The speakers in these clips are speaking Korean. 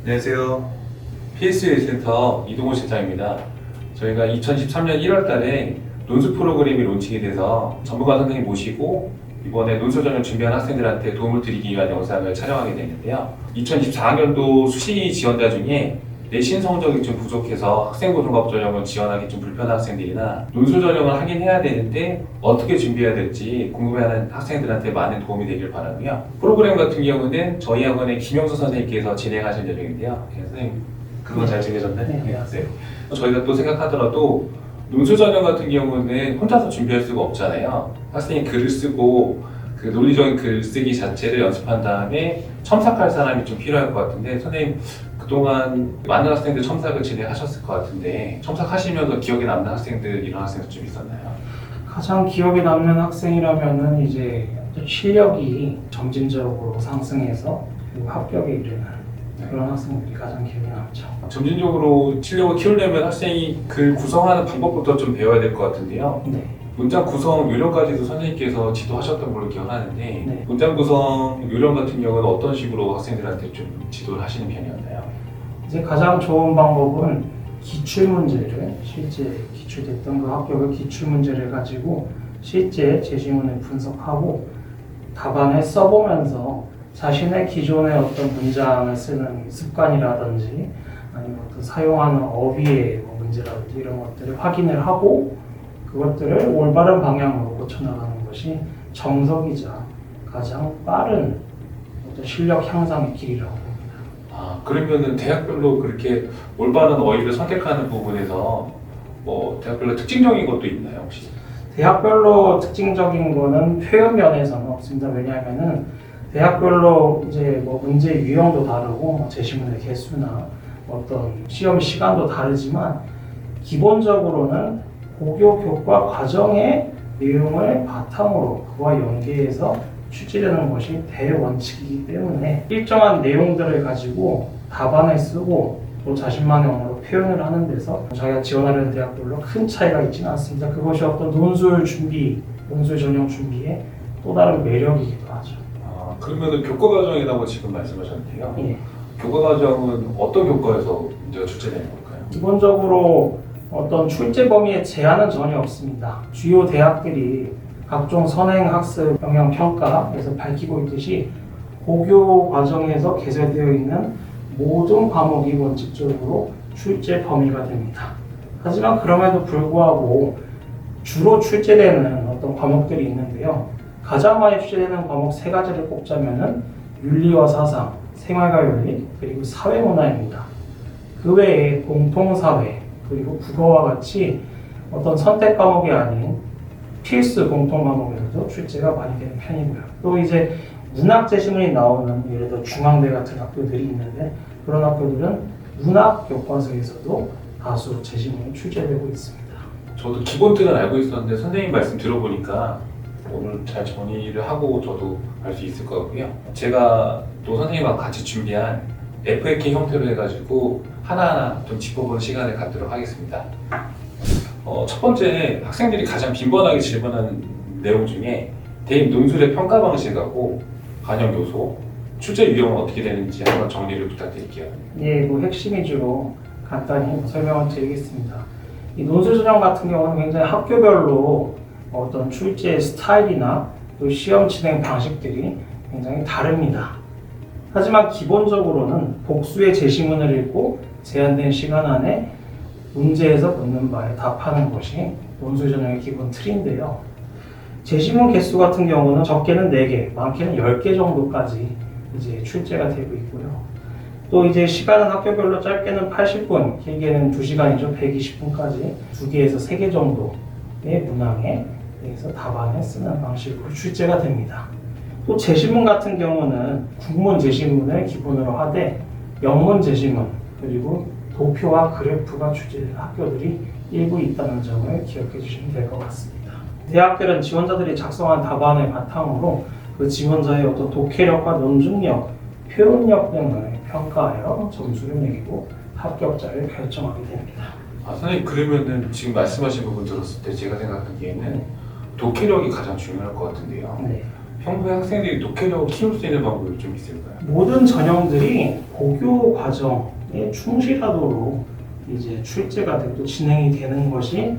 안녕하세요. PSA 센터 이동호 실장입니다. 저희가 2013년 1월 달에 논술 프로그램이 론칭이 돼서 전문가 선생님 모시고 이번에 논술 전형 준비한 학생들한테 도움을 드리기 위한 영상을 촬영하게 됐는데요. 2024학년도 수시 지원자 중에 내신 성적이 좀 부족해서 학생고등급 전형을 지원하기 좀 불편한 학생들이나 논술 전형을 하긴 해야 되는데 어떻게 준비해야 될지 궁금해하는 학생들한테 많은 도움이 되길 바라고요. 프로그램 같은 경우는 저희 학원의 김영수 선생님께서 진행하신 전형인데요. 선생님 그거 잘 챙겨졌나요? 네. 네. 저희가 또 생각하더라도 논술 전형 같은 경우는 혼자서 준비할 수가 없잖아요. 학생이 글을 쓰고 그 논리적인 글쓰기 자체를 연습한 다음에 첨삭할 사람이 좀 필요할 것 같은데 선생님 그동안 많은 학생들 첨삭을 진행하셨을 것 같은데 첨삭하시면서 기억에 남는 학생들 이런 학생들 좀 있었나요? 가장 기억에 남는 학생이라면은 이제 실력이 점진적으로 상승해서 그리고 합격에 이르는 그런 학생들이 가장 기억에 남죠. 점진적으로 실력을 키우려면 학생이 글 구성하는 방법부터 좀 배워야 될 것 같은데요. 네. 문장 구성 요령까지도 선생님께서 지도하셨던 걸로 기억하는데 네. 문장 구성 요령 같은 경우는 어떤 식으로 학생들한테 좀 지도를 하시는 편이었나요? 이제 가장 좋은 방법은 기출문제를 실제 기출됐던 그 합격을 기출문제를 가지고 실제 제시문을 분석하고 답안을 써보면서 자신의 기존의 어떤 문장을 쓰는 습관이라든지 아니면 어떤 사용하는 어휘의 문제라든지 이런 것들을 확인을 하고 그것들을 올바른 방향으로 고쳐나가는 것이 정석이자 가장 빠른 어떤 실력 향상의 길이라고 봅니다. 그러면은 대학별로 그렇게 올바른 어휘를 선택하는 부분에서 뭐 대학별로 특징적인 것도 있나요 혹시? 대학별로 특징적인 거는 표현 면에서는 없습니다. 왜냐하면은 대학별로 이제 뭐 문제 유형도 다르고 뭐 제시문의 개수나 어떤 시험 시간도 다르지만 기본적으로는 고교 교과 과정의 내용을 바탕으로 그와 연계해서 출제되는 것이 대원칙이기 때문에 일정한 내용들을 가지고 답안을 쓰고 또 자신만의 언어로 표현을 하는 데서 자기가 지원하려는 대학별로 큰 차이가 있지는 않습니다. 그것이 어떤 논술 준비, 논술 전형 준비의 또 다른 매력이기도 하죠. 그러면은 교과 과정이라고 지금 말씀하셨는데요. 예. 교과 과정은 어떤 교과에서 문제가 출제되는 걸까요? 기본적으로 어떤 출제 범위에 제한은 전혀 없습니다. 주요 대학들이 각종 선행학습 영향평가에서 밝히고 있듯이 고교 과정에서 개설되어 있는 모든 과목이 원칙적으로 출제 범위가 됩니다. 하지만 그럼에도 불구하고 주로 출제되는 어떤 과목들이 있는데요. 가장 많이 출제되는 과목 세 가지를 꼽자면은 윤리와 사상, 생활과 윤리, 그리고 사회문화입니다. 그 외에 공통사회, 그리고 국어와 같이 어떤 선택 과목이 아닌 필수 공통 과목에서도 출제가 많이 되는 편이고요. 또 이제 문학 제시문이 나오는 예를 들어 중앙대 같은 학교들이 있는데 그런 학교들은 문학 교과서에서도 다수 제시문이 출제되고 있습니다. 저도 기본들은 알고 있었는데 선생님 말씀 들어보니까 오늘 잘 정리를 하고 저도 알 수 있을 것 같고요. 제가 또 선생님하고 같이 준비한 FAQ 형태로 해가지고 하나하나 좀 짚어보는 시간을 갖도록 하겠습니다. 첫 번째 학생들이 가장 빈번하게 질문하는 내용 중에 대입 논술의 평가 방식하고 반영 요소, 출제 유형은 어떻게 되는지 한번 정리를 부탁드릴게요. 예, 뭐 핵심 위주로 간단히 설명을 드리겠습니다. 이 논술 전형 같은 경우는 굉장히 학교별로 어떤 출제 스타일이나 또 시험 진행 방식들이 굉장히 다릅니다. 하지만 기본적으로는 복수의 제시문을 읽고 제한된 시간 안에 문제에서 묻는 바에 답하는 것이 논술 전형의 기본 틀인데요. 제시문 개수 같은 경우는 적게는 4개, 많게는 10개 정도까지 이제 출제가 되고 있고요. 또 이제 시간은 학교별로 짧게는 80분, 길게는 2시간이죠. 120분까지 2개에서 3개 정도의 문항에 대해서 답안을 쓰는 방식으로 출제가 됩니다. 또 제시문 같은 경우는 국문 제시문을 기본으로 하되 영문 제시문 그리고 도표와 그래프가 출제되는 학교들이 일부 있다는 점을 기억해 주시면 될 것 같습니다. 대학들은 지원자들이 작성한 답안을 바탕으로 그 지원자의 어떤 독해력과 논증력, 표현력 등을 평가하여 점수를 매기고 합격자를 결정하게 됩니다. 선생님 그러면은 지금 말씀하신 부분 들었을 때 제가 생각하기에는 독해력이 가장 중요할 것 같은데요. 네. 평소에 학생들이 독해력을 키울 수 있는 방법이 좀 있을까요? 모든 전형들이 고교 과정에 충실하도록 이제 출제가 되고 또 진행이 되는 것이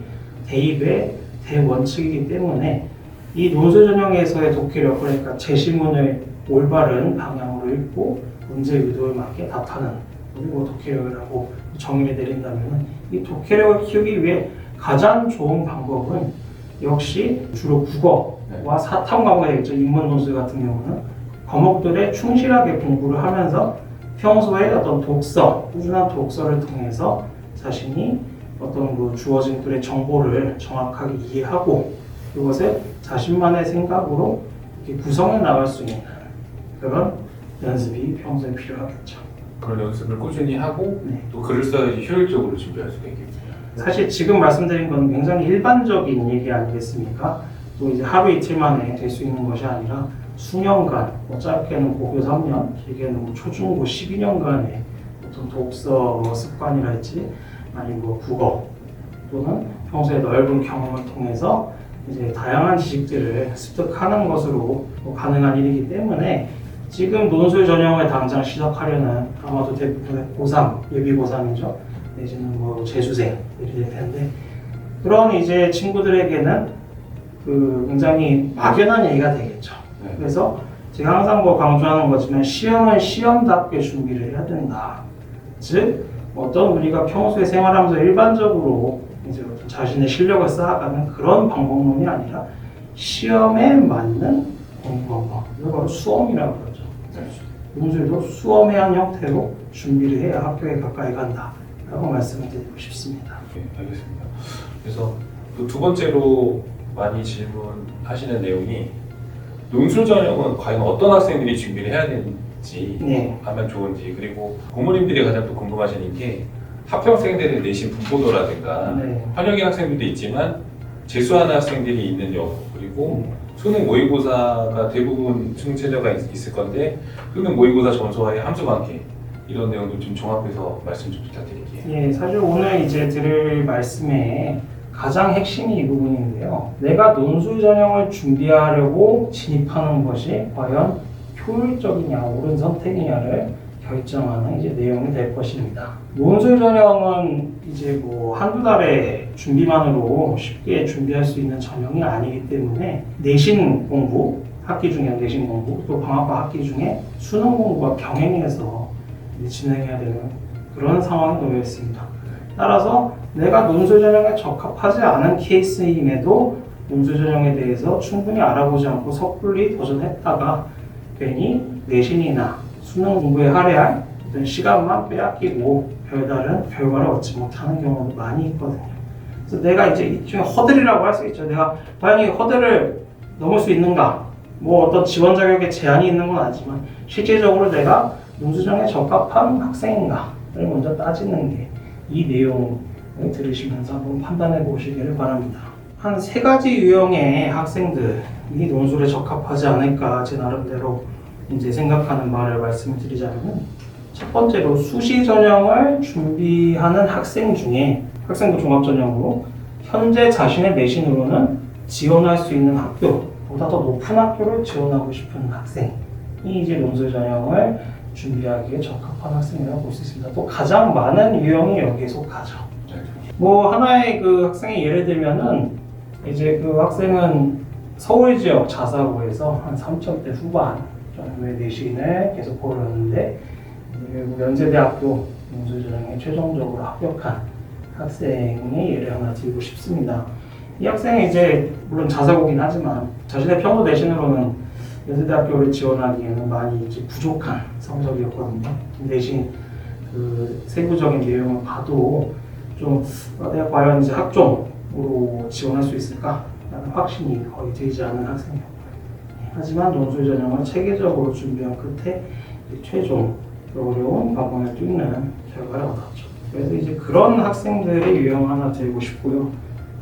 대입의 대원칙이기 때문에 이 논술 전형에서의 독해력, 그러니까 제시문을 올바른 방향으로 읽고 문제 의도에 맞게 답하는 그리고 독해력이라고 정의를 내린다면 이 독해력을 키우기 위해 가장 좋은 방법은 역시 주로 국어와 사탐 과목이 되겠죠. 인문 논술 같은 경우는 과목들에 충실하게 공부를 하면서 평소에 어떤 독서, 꾸준한 독서를 통해서 자신이 어떤 그 주어진 글의 정보를 정확하게 이해하고 그것을 자신만의 생각으로 이렇게 구성해 나갈 수 있는 그런 연습이 평소에 필요하겠죠. 그런 연습을 꾸준히 하고 네. 또 글을 써야지 효율적으로 준비할 수가 있겠군요. 사실 지금 말씀드린 건 굉장히 일반적인 얘기 아니겠습니까? 또 이제 하루 이틀 만에 될 수 있는 것이 아니라 수년간, 뭐 짧게는 고교 3년, 길게는 뭐 초중고 12년간의 어떤 독서 습관이랄지 아니면 뭐 국어 또는 평소에 넓은 경험을 통해서 이제 다양한 지식들을 습득하는 것으로 가능한 일이기 때문에 지금 논술 전형을 당장 시작하려는 아마도 대부분의 고3, 예비 고3이죠. 내지는 뭐 재수생들이 될 텐데 그런 이제 친구들에게는 그 굉장히 막연한 얘기가 되겠죠. 네. 그래서 제가 항상 뭐 강조하는 거지만 시험은 시험답게 준비를 해야 된다. 즉 어떤 우리가 평소에 생활하면서 일반적으로 이제 어떤 자신의 실력을 쌓아가는 그런 방법론이 아니라 시험에 맞는 공부 방법. 이걸 바로 수험이라고 그러죠. 논술도 수험의 형태로 준비를 해야 학교에 가까이 간다라고 말씀을 드리고 싶습니다. 네, 알겠습니다. 그래서 그 두 번째로 많이 질문하시는 내용이 논술 전형은 과연 어떤 학생들이 준비를 해야 되는지 네. 하면 좋은지 그리고 부모님들이 가장 또 궁금하시는 게 합격생들의 내신 분포도라든가 네. 현역인 학생들도 있지만 재수하는 학생들이 있는 여부 그리고 수능 모의고사가 대부분 수능 최저가 있을 건데 수능 모의고사 점수와의 함수 관계 이런 내용도 좀 종합해서 말씀 좀 부탁드릴게요. 예, 사실 오늘 이제 드릴 말씀의 가장 핵심이 이 부분인데요. 내가 논술 전형을 준비하려고 진입하는 것이 과연 효율적이냐, 옳은 선택이냐를 결정하는 이제 내용이 될 것입니다. 논술 전형은 이제 뭐 한두 달의 준비만으로 쉽게 준비할 수 있는 전형이 아니기 때문에 내신 공부, 학기 중에 내신 공부, 또 방학과 학기 중에 수능 공부가 병행해서 진행해야 되는 그런 상황이 놓여 있습니다. 따라서 내가 논술 전형에 적합하지 않은 케이스임에도 논술 전형에 대해서 충분히 알아보지 않고 섣불리 도전했다가 괜히 내신이나 수능 공부에 할애할 어떤 시간만 빼앗기고 별다른 결과를 얻지 못하는 경우도 많이 있거든요. 그래서 내가 이제 일종의 허들이라고 할 수 있죠. 내가 과연 이 허들을 넘을 수 있는가? 뭐 어떤 지원 자격에 제한이 있는 건 아니지만 실제적으로 내가 논술 전형에 적합한 학생인가를 먼저 따지는 게 이 내용을 들으시면서 한번 판단해 보시기를 바랍니다. 한 세 가지 유형의 학생들이 논술에 적합하지 않을까 제 나름대로 이제 생각하는 말을 말씀을 드리자면 첫 번째로 수시 전형을 준비하는 학생 중에 학생부 종합 전형으로 현재 자신의 내신으로는 지원할 수 있는 학교보다 더 높은 학교를 지원하고 싶은 학생이 이제 논술 전형을 준비하기에 적합한 학생이라고 볼 수 있습니다. 또 가장 많은 유형이 여기에 속하죠. 뭐 하나의 그 학생의 예를 들면은 이제 그 학생은 서울 지역 자사고에서 한 3점대 후반 정도의 내신을 계속 고르는데 결국 연세대학교 논술 전형에 최종적으로 합격한 학생의 예를 하나 들고 싶습니다. 이 학생은 이제 물론 자사고긴 하지만 자신의 평소 내신으로는 연세대학교를 지원하기에는 많이 이제 부족한 성적이었거든요. 대신 그 세부적인 내용을 봐도 좀 내가 과연 이제 학종으로 지원할 수 있을까라는 확신이 거의 들지 않은 학생이었고요. 하지만 논술 전형을 체계적으로 준비한 끝에 최종 어려운 과목을 뚫는 결과를 얻었죠. 그래서 이제 그런 학생들의 유형 하나 드리고 싶고요.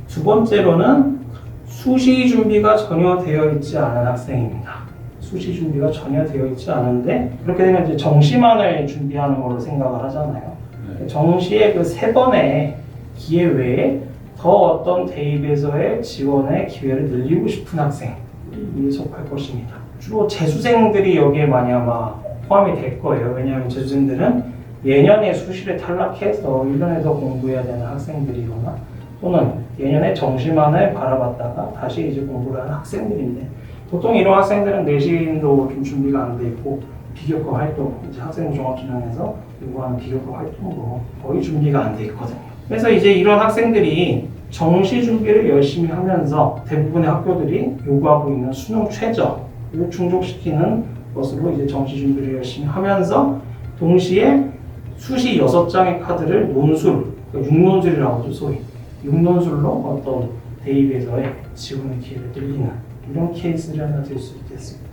두 번째로는 수시 준비가 전혀 되어 있지 않은 학생입니다. 수시 준비가 전혀 되어 있지 않은데 그렇게 되면 이제 정시만을 준비하는 걸로 생각을 하잖아요. 네. 정시의 그 3번의 기회 외에 더 어떤 대입에서의 지원의 기회를 늘리고 싶은 학생이 속할 것입니다. 주로 재수생들이 여기에 많이 아마 포함이 될 거예요. 왜냐하면 재수생들은 예년에 수시를 탈락해서 1년에 더 공부해야 되는 학생들이거나 또는 예년에 정시만을 바라봤다가 다시 이제 공부를 하는 학생들인데 보통 이런 학생들은 내신도 좀 준비가 안 돼 있고 비교과 활동, 이제 학생 종합전형에서 요구하는 비교과 활동도 거의 준비가 안 돼 있거든요. 그래서 이제 이런 학생들이 정시 준비를 열심히 하면서 대부분의 학교들이 요구하고 있는 수능 최저를 충족시키는 것으로 이제 정시 준비를 열심히 하면서 동시에 수시 6장의 카드를 논술, 그러니까 6논술이라고 하죠, 소위. 6논술로 어떤 대입에서의 지원의 기회를 늘리는 이런 케이스를 하나 들 수 있겠습니다.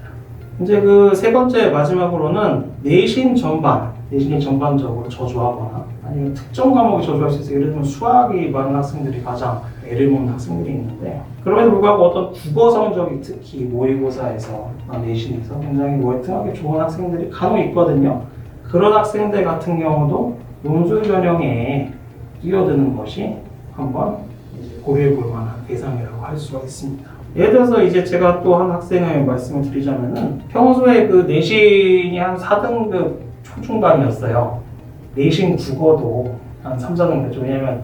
이제 그 세 번째 마지막으로는 내신이 전반적으로 저조하거나 아니면 특정 과목이 저조할 수 있어요. 예를 들면 수학이 많은 학생들이 가장 애를 먹는 학생들이 있는데 그럼에도 불구하고 어떤 국어 성적이 특히 모의고사에서 내신에서 굉장히 월등하게 좋은 학생들이 간혹 있거든요. 그런 학생들 같은 경우도 논술 전형에 뛰어드는 것이 한번 고려해 볼 만한 대상이라고 할 수가 있습니다. 예를 들어서 이제 제가 또 한 학생을 말씀을 드리자면은 평소에 그 내신이 한 4등급 초중반이었어요. 내신 국어도 한 3, 4등급이죠. 왜냐면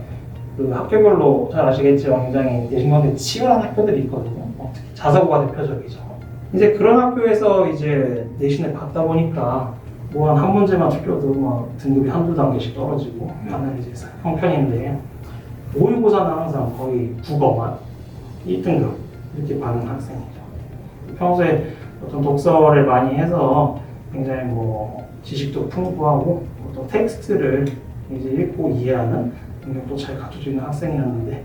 그 학교별로 잘 아시겠지만 굉장히 내신 가운데 치열한 학교들이 있거든요. 특히 자사고가 대표적이죠. 이제 그런 학교에서 이제 내신을 봤다 보니까 뭐 한 문제만 틀려도 막 등급이 한두 단계씩 떨어지고 하는 이제 형편인데 모의고사는 항상 거의 국어만 1등급 이렇게 받는 학생이죠. 평소에 어떤 독서를 많이 해서 굉장히 뭐 지식도 풍부하고 또 텍스트를 이제 읽고 이해하는 능력도 잘 갖춰져 있는 학생이었는데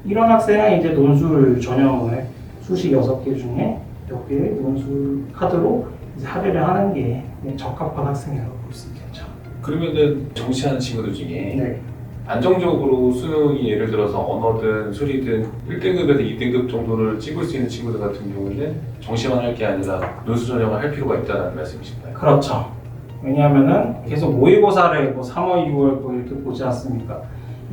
이런 학생은 이제 논술 전형을 수시 6개 중에 몇 개의 논술 카드로 이제 할애를 하는 게 적합한 학생이라고 볼 수 있겠죠. 그러면은 정시하는 친구들 중에 네. 안정적으로 수능이 예를 들어서 언어든 수리든 1등급에서 2등급 정도를 찍을 수 있는 친구들 같은 경우는 정시만 할 게 아니라 논술 전형을 할 필요가 있다는 말씀이신가요? 그렇죠. 왜냐하면은 계속 모의고사를 뭐 3월, 6월 뭐 이렇게 보지 않습니까?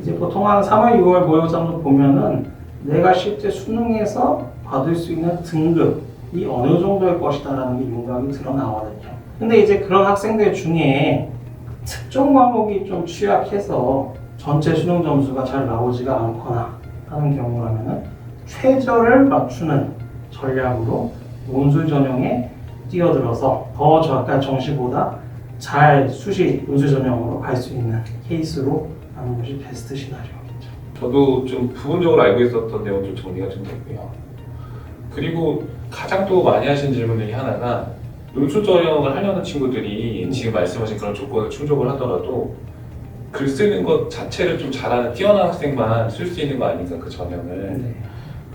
이제 보통 한 3월, 6월 모의고사 정도 보면은 내가 실제 수능에서 받을 수 있는 등급이 어느 정도일 것이다라는 게 윤곽이 드러나거든요. 근데 이제 그런 학생들 중에 특정 과목이 좀 취약해서 전체 수능 점수가 잘 나오지가 않거나 하는 경우라면은 최저를 맞추는 전략으로 논술 전형에 뛰어들어서 더 저가 정시보다 잘 수시 논술 전형으로 갈 수 있는 케이스로 하는 것이 베스트 시나리오겠죠. 저도 좀 부분적으로 알고 있었던 내용 좀 정리가 좀 됐고요. 그리고 가장 또 많이 하시는 질문 중에 하나가 논술 전형을 하려는 친구들이 지금 말씀하신 그런 조건을 충족을 하더라도 글 쓰는 것 자체를 좀 잘하는 뛰어난 학생만 쓸 수 있는 거 아닌가 그 전형을. 네.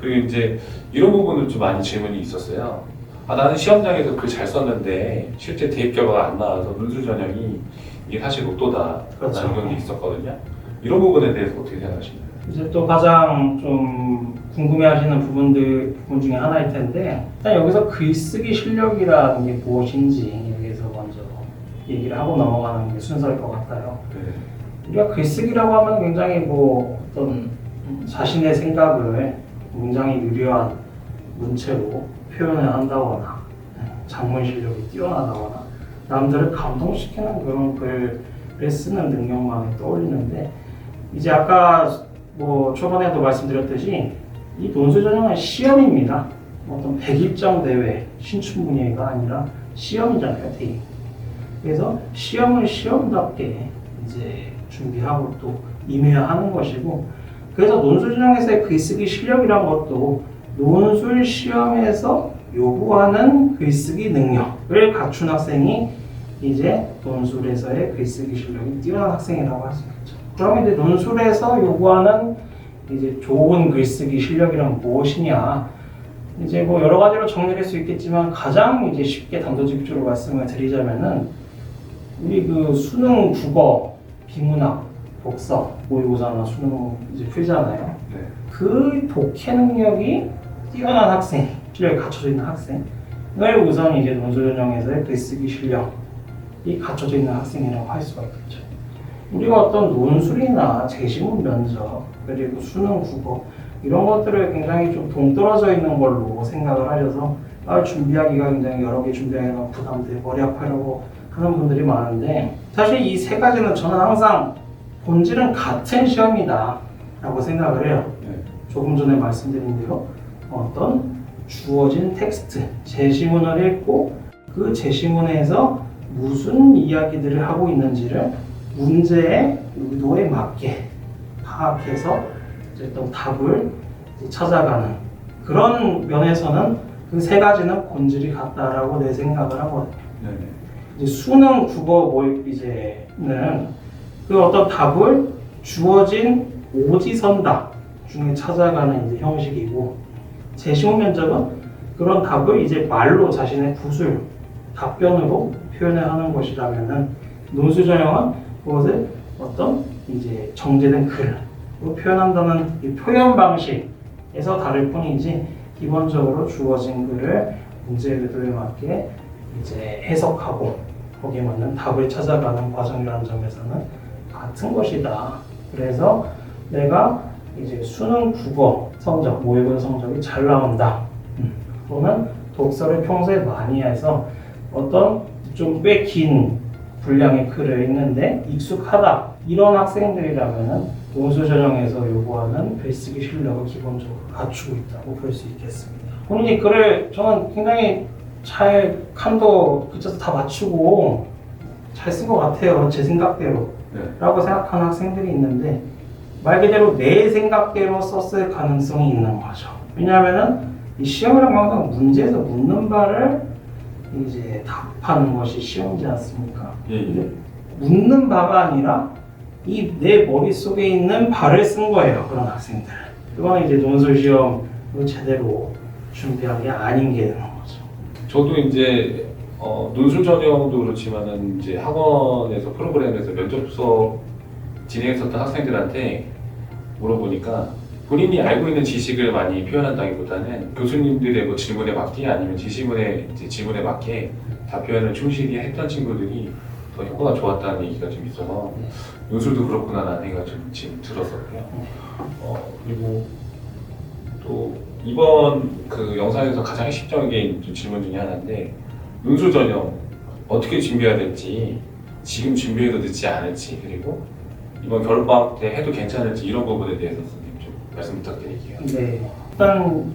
그리고 이제 이런 부분을 좀 많이 질문이 있었어요. 아, 나는 시험장에서 글 잘 썼는데 실제 대입 결과가 안 나와서 논술 전형이 이게 사실 로또다 그렇죠. 라는 의견도 있었거든요. 이런 부분에 대해서 어떻게 생각하시나요? 이제 또 가장 좀 궁금해하시는 부분 중에 하나일 텐데 일단 여기서 글쓰기 실력이라는 게 무엇인지 여기서 먼저 얘기를 하고 넘어가는 게 순서일 것 같아요. 네. 우리가 글쓰기라고 하면 굉장히 뭐 어떤 자신의 생각을 굉장히 유려한 문체로 표현을 한다거나 작문 실력이 뛰어나다거나 남들을 감동시키는 그런 글을 쓰는 능력만이 떠올리는데 이제 아까 뭐 초반에도 말씀드렸듯이 이 논술 전형은 시험입니다. 어떤 100일장 대회 신춘문예가 아니라 시험이잖아요, 대입. 그래서 시험을 시험답게 이제 준비하고 또 임해야 하는 것이고 그래서 논술 전형에서의 글쓰기 실력이란 것도 논술 시험에서 요구하는 글쓰기 능력을 갖춘 학생이 이제 논술에서의 글쓰기 실력이 뛰어난 학생이라고 할 수 있죠. 그러면 이제 논술에서 요구하는 이제 좋은 글쓰기 실력이란 무엇이냐? 이제 뭐 여러 가지로 정리할 수 있겠지만 가장 이제 쉽게 단도직입적으로 말씀을 드리자면은 우리 그 수능 국어, 비문학, 독서, 모의고사나 수능 이제 풀잖아요. 네. 그 독해 능력이 뛰어난 학생, 실력이 갖춰져 있는 학생을 우선 이제 논술 전형에서의 글쓰기 실력이 갖춰져 있는 학생이라고 할 수가 있겠죠. 우리가 어떤 논술이나 제시문 면접, 그리고 수능 국어 이런 것들을 굉장히 좀 동떨어져 있는 걸로 생각을 하셔서 준비하기가 굉장히 여러 개 준비하기가 부담돼 머리 아파라고 하는 분들이 많은데 사실 이 세 가지는 저는 항상 본질은 같은 시험이다 라고 생각을 해요. 네. 조금 전에 말씀드린 대로 어떤 주어진 텍스트, 제시문을 읽고 그 제시문에서 무슨 이야기들을 하고 있는지를 문제의 의도에 맞게 파악해서 어떤 답을 찾아가는 그런 면에서는 그 세 가지는 본질이 같다라고 내 생각을 하거든요. 네. 이제 수능 국어 모의 퀴즈는 그 어떤 답을 주어진 오지선답 중에 찾아가는 이제 형식이고 제시문 면접은 그런 답을 이제 말로 자신의 구술 답변으로 표현을 하는 것이라면은 논술 전형은 그것을 어떤 이제 정제된 글로 표현한다는 이 표현 방식에서 다를 뿐이지 기본적으로 주어진 글을 문제 의도에 맞게 이제 해석하고 거기에 맞는 답을 찾아가는 과정이라는 점에서는 같은 것이다. 그래서 내가 이제 수능 국어 성적, 모의고사 성적이 잘 나온다. 또는 독서를 평소에 많이 해서 어떤 좀 꽤 긴 분량의 글을 읽는데 익숙하다. 이런 학생들이라면은 논술 전형에서 요구하는 글쓰기 실력을 기본적으로 갖추고 있다고 볼 수 있겠습니다. 본인이 글을 저는 굉장히 잘 칸도 글자도 다 맞추고 잘 쓴 것 같아요. 제 생각대로. 네. 라고 생각하는 학생들이 있는데 말 그대로 내 생각대로 썼을 가능성이 있는 거죠. 왜냐하면은 이 시험이란 건 항상 문제에서 묻는 바를 이제 답하는 것이 시험이지 않습니까? 예. 근데 묻는 바가 아니라 이 내 머릿속에 있는 바를 쓴 거예요. 그런 학생들. 그건 이제 논술 시험을 제대로 준비한 게 아닌 게 되는 거죠. 저도 이제 논술 전형도 그렇지만은 이제 학원에서 프로그램에서 면접 수업 진행했었던 학생들한테 물어보니까 본인이 알고 있는 지식을 많이 표현한다기보다는 교수님들의 뭐 질문에 맞게 아니면 질문에 맞게 답변을 충실히 했던 친구들이 더 효과가 좋았다는 얘기가 좀 있어서 논술도 그렇구나라는 생각이 좀 지금 들었었고요. 그리고 또 이번 그 영상에서 가장 핵심적인 좀 질문 중에 하나인데 논술 전형 어떻게 준비해야 될지 지금 준비해도 늦지 않을지 그리고 이번 겨울방학 때 해도 괜찮을지 이런 부분에 대해서 선생님 좀 말씀 부탁드릴게요. 네. 일단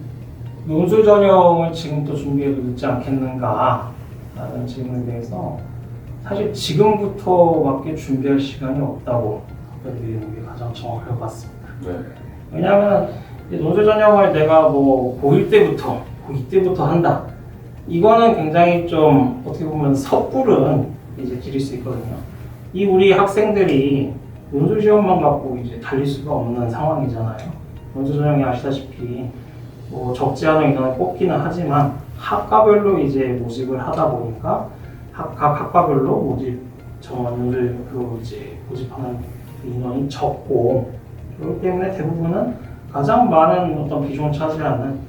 논술 전형을 지금부터 준비해도 늦지 않겠는가 라는 질문에 대해서 사실 지금부터밖에 준비할 시간이 없다고 답변드리는 게 가장 정확할 것 같습니다. 네. 왜냐하면 논술 전형을 내가 뭐 고1 때부터, 고2 때부터 한다. 이거는 굉장히 좀 어떻게 보면 섣부른 이제 길일 수 있거든요. 이 우리 학생들이 논술 시험만 갖고 이제 달릴 수가 없는 상황이잖아요. 논술 전형이 아시다시피 뭐 적지 않은 인원을 뽑기는 하지만 학과별로 이제 모집을 하다 보니까 각 학과별로 모집 정원을 이제 모집하는 인원이 적고 그렇기 때문에 대부분은 가장 많은 어떤 비중을 차지하는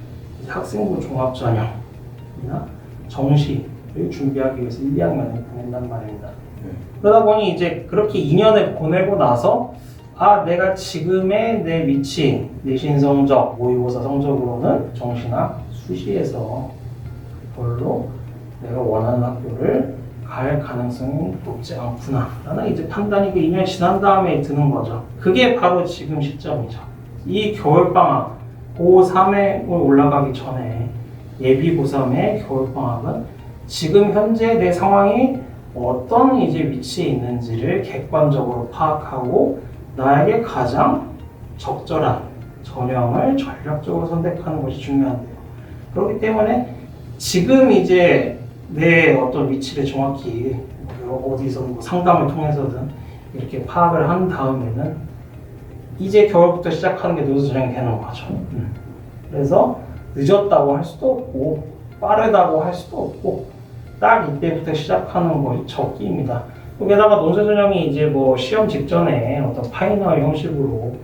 학생부 종합전형이나 정시를 준비하기 위해서 1, 2학년을 보낸단 말입니다. 그러다 보니 이제 그렇게 2년을 보내고 나서 내가 지금의 내 위치, 내신 성적, 모의고사 성적으로는 정시나 수시에서 별로 내가 원하는 학교를 갈 가능성이 높지 않구나 라는 이제 판단이 그 2년 지난 다음에 드는 거죠. 그게 바로 지금 시점이죠. 이 겨울방학, 고3에 올라가기 전에 예비 고3의 겨울방학은 지금 현재 내 상황이 어떤 이제 위치에 있는지를 객관적으로 파악하고 나에게 가장 적절한 전형을 전략적으로 선택하는 것이 중요한데요. 그렇기 때문에 지금 이제 내 어떤 위치를 정확히 어디서 뭐 상담을 통해서든 이렇게 파악을 한 다음에는 이제 겨울부터 시작하는 게 논술 전형이 되는 거죠. 그래서 늦었다고 할 수도 없고 빠르다고 할 수도 없고 딱 이때부터 시작하는 것이 적기입니다. 게다가 논술 전형이 이제 뭐 시험 직전에 어떤 파이널 형식으로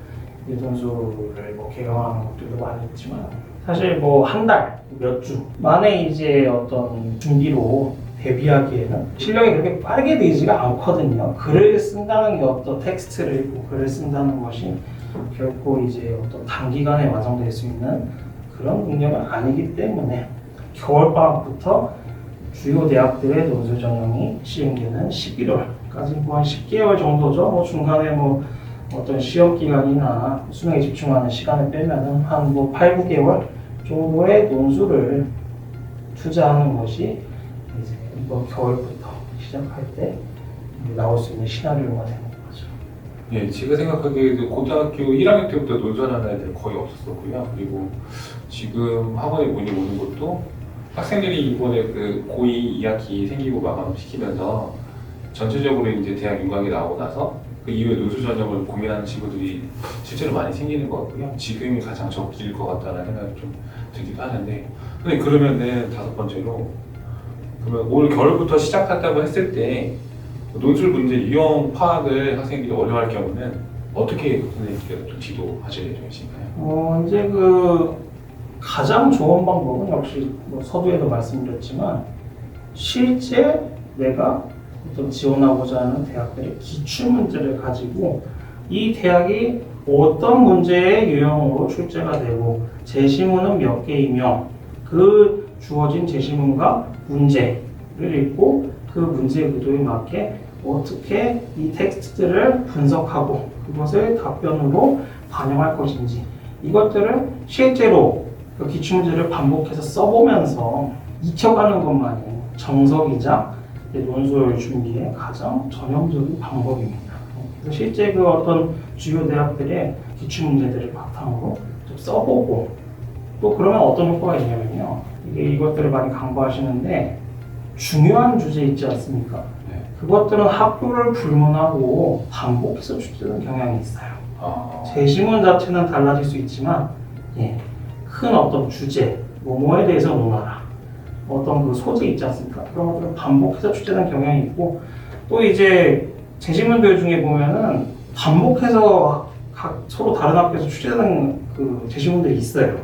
논술을 뭐 개강하는 것들도 많이 있지만 사실 뭐 한 달, 몇 주 만에 이제 어떤 준비로 대비하기에는 실력이 그렇게 빠르게 되지가 않거든요. 글을 쓴다는 게 어떤 텍스트를 읽고 글을 쓴다는 것이 결코 이제 어떤 단기간에 완성될 수 있는 그런 능력은 아니기 때문에 겨울방학부터 주요 대학들의 논술 전형이 시행되는 11월까지 뭐 한 10개월 정도죠. 뭐 중간에 뭐 어떤 시험 기간이나 수능에 집중하는 시간을 빼면은 한 뭐 8, 9개월 정도의 논술을 투자하는 것이 이제 이번 겨울부터 시작할 때 나올 수 있는 시나리오가 되는 거죠. 예, 제가 생각하기에도 고등학교 1학년 때부터 논술하는 애들은 거의 없었었고요. 그리고 지금 학원에 문의 오는 것도 학생들이 이번에 그 고2 2학기 생기고 마감시키면서 전체적으로 이제 대학 윤곽이 나오고 나서 그 이후에 논술 전형을 고민하는 친구들이 실제로 많이 생기는 것 같고요. 지금이 가장 적기일 것 같다는 생각이 좀 들기도 하는데, 근데 그러면은 다섯 번째로, 그러면 올 겨울부터 시작한다고 했을 때 논술 문제 유형 파악을 학생들이 어려워할 경우는 어떻게 선생님께서 좀 지도하실 예정이신가요? 이제 그 가장 좋은 방법은 역시 뭐 서두에도 말씀드렸지만 실제 내가 어떤 지원하고자 하는 대학들의 기출 문제를 가지고 이 대학이 어떤 문제의 유형으로 출제가 되고 제시문은 몇 개이며 그 주어진 제시문과 문제를 읽고 그 문제의 의도에 맞게 어떻게 이 텍스트들을 분석하고 그것을 답변으로 반영할 것인지 이것들을 실제로 그 기출문제를 반복해서 써보면서 익혀가는 것만이 정석이자 논술 준비의 가장 전형적인 방법입니다. 그래서 실제 그 어떤 주요 대학들의 기출문제들을 바탕으로 좀 써보고 또 그러면 어떤 효과가 있냐면요. 이것들을 많이 강조하시는데 중요한 주제 있지 않습니까? 네. 그것들은 학교를 불문하고 반복해서 출제되는 경향이 있어요. 제시문 자체는 달라질 수 있지만 큰 어떤 주제, 뭐뭐에 대해서 논하라. 어떤 그 소재 있지 않습니까? 그런 것들은 반복해서 출제되는 경향이 있고 또 이제 제시문들 중에 보면은 반복해서 각 서로 다른 학교에서 출제되는 그 제시문들이 있어요.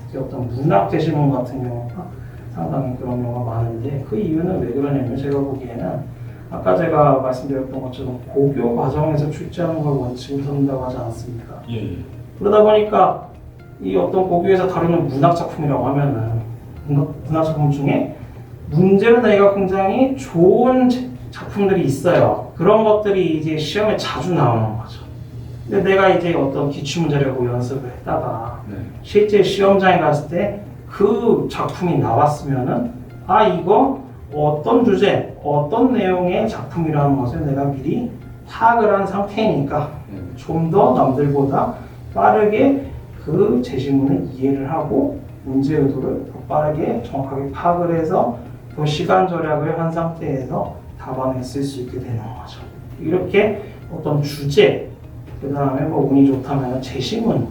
특히 어떤 문학 제시문 같은 경우가 상당히 그런 경우가 많은데 그 이유는 왜 그러냐면 제가 보기에는 아까 제가 말씀드렸던 것처럼 고교 과정에서 출제하는 걸 원칙으로 삼는다고 하지 않았습니까? 예. 그러다 보니까 이 어떤 고교에서 다루는 문학 작품이라고 하면은 문학 작품 중에 문제를 내기가 굉장히 좋은 작품들이 있어요. 그런 것들이 이제 시험에 자주 나오는 거죠. 근데 내가 이제 어떤 기출문제를 보고 연습을 했다가 실제 시험장에 갔을 때 그 작품이 나왔으면은 이거 어떤 주제, 어떤 내용의 작품이라는 것을 내가 미리 파악을 한 상태이니까 좀 더 남들보다 빠르게 그 제시문을 이해를 하고 문제 의도를 더 빠르게 정확하게 파악을 해서 더 시간 절약을 한 상태에서 답안을 쓸 수 있게 되는 거죠. 이렇게 어떤 주제, 그 다음에 뭐 운이 좋다면 제시문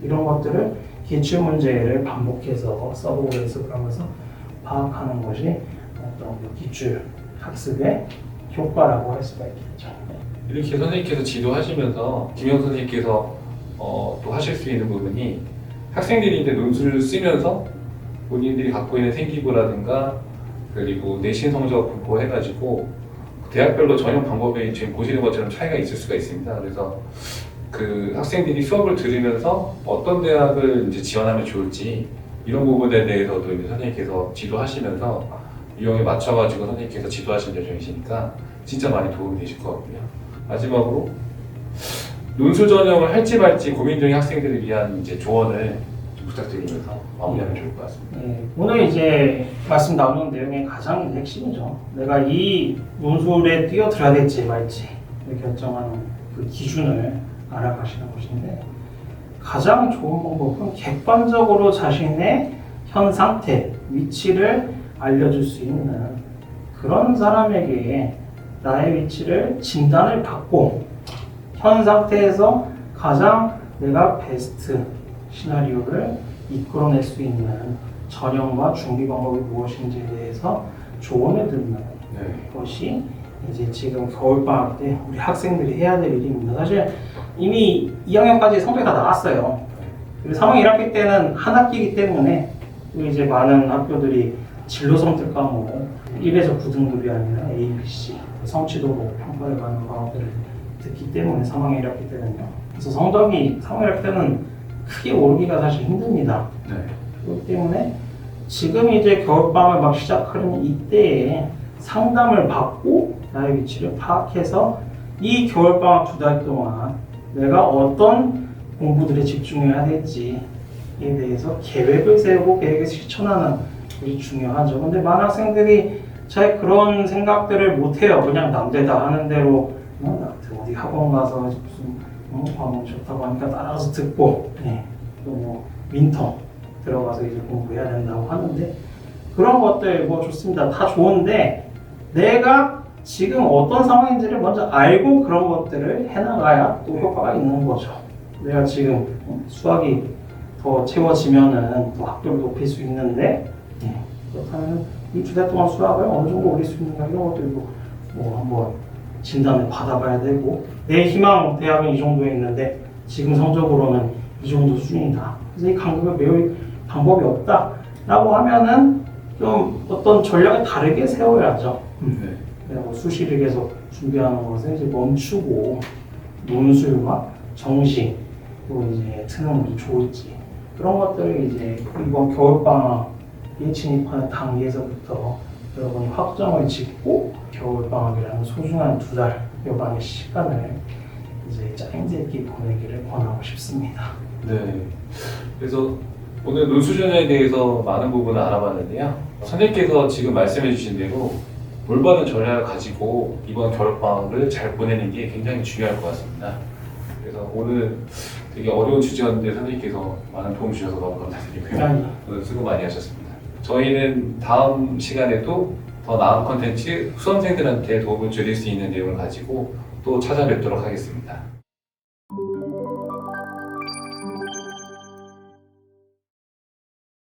이런 것들을 기출문제를 반복해서 써보고 연습하면서 파악하는 것이 어떤 기출 학습의 효과라고 할 수가 있겠죠. 이렇게 선생님께서 지도하시면서 김영 선생님께서 또 하실 수 있는 부분이 학생들이 이제 논술을 쓰면서 본인들이 갖고 있는 생기부라든가 그리고 내신 성적 분포해가지고 대학별로 전형 방법이 지금 보시는 것처럼 차이가 있을 수가 있습니다. 그래서 그 학생들이 수업을 들으면서 어떤 대학을 이제 지원하면 좋을지 이런 부분에 대해서도 이제 선생님께서 지도하시면서 유형에 맞춰가지고 선생님께서 지도하실 예정이시니까 진짜 많이 도움이 되실 것 같고요. 마지막으로 논술 전형을 할지 말지 고민 중인 학생들을 위한 이제 조언을 좀 부탁드리면서 마무리하면 좋을 것 같습니다. 오늘 이제 말씀 나누는 내용의 가장 핵심이죠. 내가 이 논술에 뛰어들어야 될지 말지 결정하는 그 기준을 알아가시는 것인데 가장 좋은 방법은 객관적으로 자신의 현 상태, 위치를 알려줄 수 있는 그런 사람에게 나의 위치를 진단을 받고 현 상태에서 가장 내가 베스트 시나리오를 이끌어낼 수 있는 전형과 준비 방법이 무엇인지에 대해서 조언을 듣는 것이 이제 지금 겨울방학 때 우리 학생들이 해야 될 일입니다. 사실 이미 2학년까지 성적이 다 나왔어요. 그리고 3학년 1학기 때는 한 학기이기 때문에 또 이제 많은 학교들이 진로 선택 과목 1에서 9등급이 아니라 A, B, C 성취도로 평가를 받는 과목들을 듣기 때문에 3학년 1학기 때는요. 그래서 성적이 3학년 1학기 때는 크게 오르기가 사실 힘듭니다. 그렇기 때문에 지금 이제 겨울방학을 막 시작하는 이때에 상담을 받고 나의 위치를 파악해서 이 겨울방학 2달 동안 내가 어떤 공부들에 집중해야 될지에 대해서 계획을 세우고 계획을 실천하는 것이 중요하죠. 근데 많은 학생들이 잘 그런 생각들을 못해요. 그냥 남들 다 하는 대로 어디 학원 가서 무슨 과목 좋다고 하니까 따라가서 듣고 또 뭐 민터 들어가서 이제 공부해야 된다고 하는데 그런 것들 뭐 좋습니다. 다 좋은데 내가 지금 어떤 상황인지를 먼저 알고 그런 것들을 해나가야 또 효과가 있는 거죠. 내가 지금 수학이 더 채워지면은 또 학교를 높일 수 있는데 그렇다면 이 2달 동안 수학을 어느 정도 올릴 수 있는가 이런 것들도 뭐 한번 진단을 받아봐야 되고 내 희망 대학은 이 정도에 있는데 지금 성적으로는 이 정도 수준이다. 그래서 이 간극을 메울 방법이 없다라고 하면은 좀 어떤 전략을 다르게 세워야죠. 뭐 수시를 계속 준비하는 것을 이제 멈추고 논술과 정시 또 이제 트는 것이 좋을지 그런 것들을 이제 이번 겨울방학에 진입하는 단계에서부터 여러분이 확정을 짓고 겨울방학이라는 소중한 2달 여방의 시간을 이제 짜임새 있게 보내기를 권하고 싶습니다. 네. 그래서 오늘 논술전형에 대해서 많은 부분을 알아봤는데요. 선생님께서 지금 말씀해 주신 대로 올바른 전략을 가지고 이번 겨울방학을 잘 보내는 게 굉장히 중요할 것 같습니다. 그래서 오늘 되게 어려운 주제였는데 선생님께서 많은 도움 주셔서 너무 감사드리고요. 오늘 수고 많이 하셨습니다. 저희는 다음 시간에도 더 나은 컨텐츠 수험생들한테 도움을 드릴 수 있는 내용을 가지고 또 찾아뵙도록 하겠습니다.